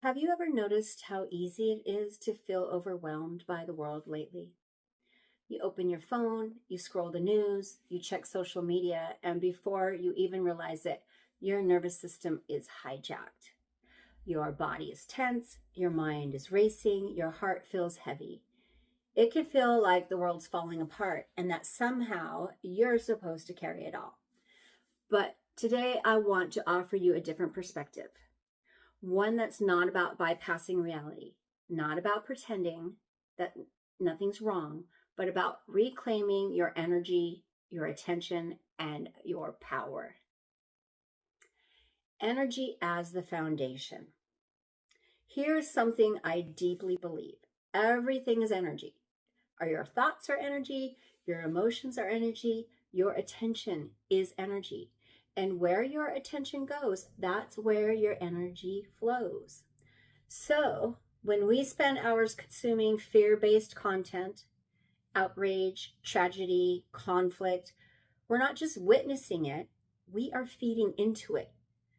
Have you ever noticed how easy it is to feel overwhelmed by the world lately? You open your phone, you scroll the news, you check social media, and before you even realize it, your nervous system is hijacked. Your body is tense, your mind is racing, your heart feels heavy. It can feel like the world's falling apart and that somehow you're supposed to carry it all. But today I want to offer you a different perspective. One that's not about bypassing reality, not about pretending that nothing's wrong, but about reclaiming your energy, your attention, and your power. Energy as the foundation. Here's something I deeply believe. Everything is energy. Your thoughts are energy, your emotions are energy, your attention is energy. And where your attention goes, that's where your energy flows. So when we spend hours consuming fear-based content, outrage, tragedy, conflict, we're not just witnessing it, we are feeding into it.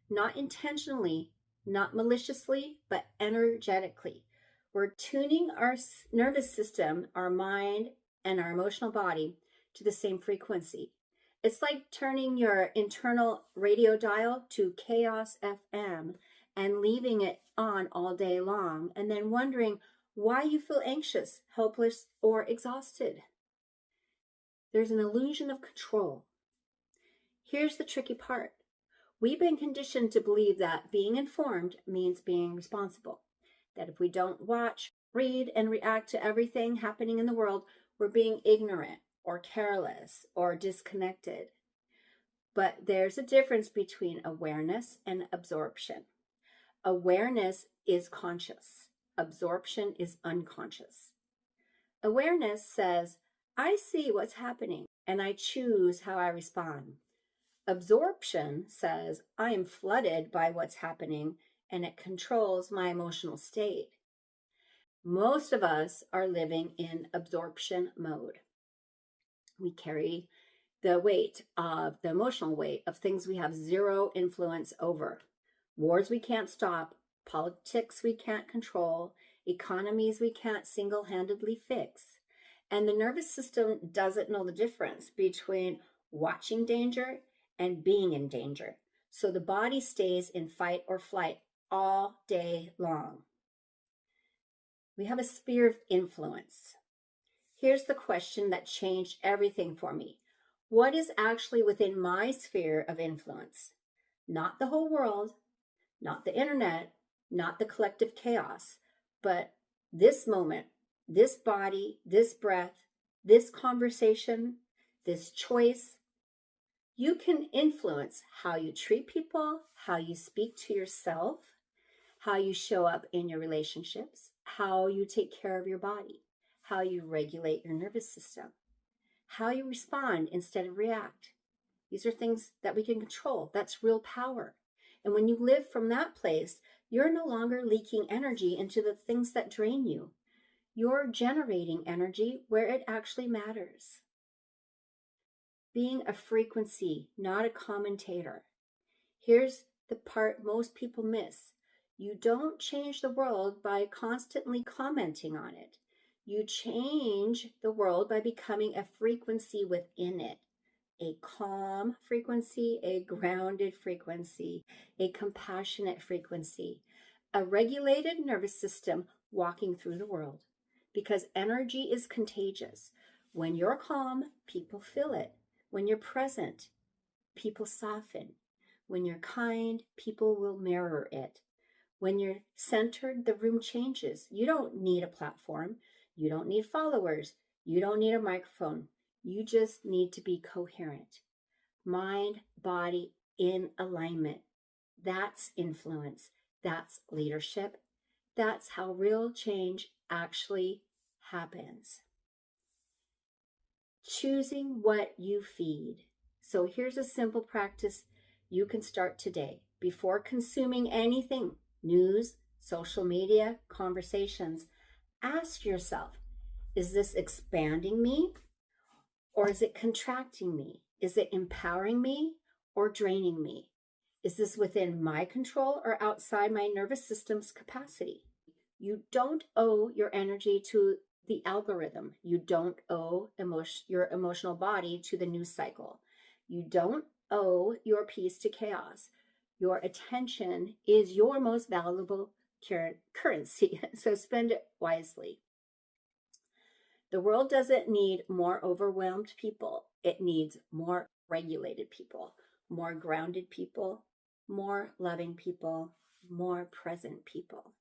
Not intentionally, not maliciously, but energetically. We're tuning our nervous system, our mind, and our emotional body to the same frequency. It's like turning your internal radio dial to Chaos FM and leaving it on all day long and then wondering why you feel anxious, helpless, or exhausted. There's an illusion of control. Here's the tricky part. We've been conditioned to believe that being informed means being responsible. That if we don't watch, read, and react to everything happening in the world, we're being ignorant or careless or disconnected. But there's a difference between awareness and absorption. Awareness is conscious. Absorption is unconscious. Awareness says, I see what's happening and I choose how I respond. Absorption says, I am flooded by what's happening and it controls my emotional state. Most of us are living in absorption mode. We carry the weight of the emotional weight of things we have zero influence over. Wars we can't stop, politics we can't control, economies we can't single-handedly fix. And the nervous system doesn't know the difference between watching danger and being in danger. So the body stays in fight or flight all day long. We have a sphere of influence. Here's the question that changed everything for me. What is actually within my sphere of influence? Not the whole world, not the internet, not the collective chaos, but this moment, this body, this breath, this conversation, this choice. You can influence how you treat people, how you speak to yourself, how you show up in your relationships, how you take care of your body, how you regulate your nervous system, how you respond instead of react. These are things that we can control. That's real power. And when you live from that place, you're no longer leaking energy into the things that drain you. You're generating energy where it actually matters. Being a frequency, not a commentator. Here's the part most people miss. You don't change the world by constantly commenting on it. You change the world by becoming a frequency within it. A calm frequency, a grounded frequency, a compassionate frequency, a regulated nervous system walking through the world. Because energy is contagious. When you're calm, people feel it. When you're present, people soften. When you're kind, people will mirror it. When you're centered, the room changes. You don't need a platform. You don't need followers. You don't need a microphone. You just need to be coherent. Mind, body in alignment. That's influence. That's leadership. That's how real change actually happens. Choosing what you feed. So here's a simple practice you can start today. Before consuming anything, news, social media, conversations, ask yourself, is this expanding me or is it contracting me? Is it empowering me or draining me? Is this within my control or outside my nervous system's capacity? You don't owe your energy to the algorithm. You don't owe your emotional body to the news cycle. You don't owe your peace to chaos. Your attention is your most valuable currency, so spend it wisely. The world doesn't need more overwhelmed people. It needs more regulated people, more grounded people, more loving people, more present people.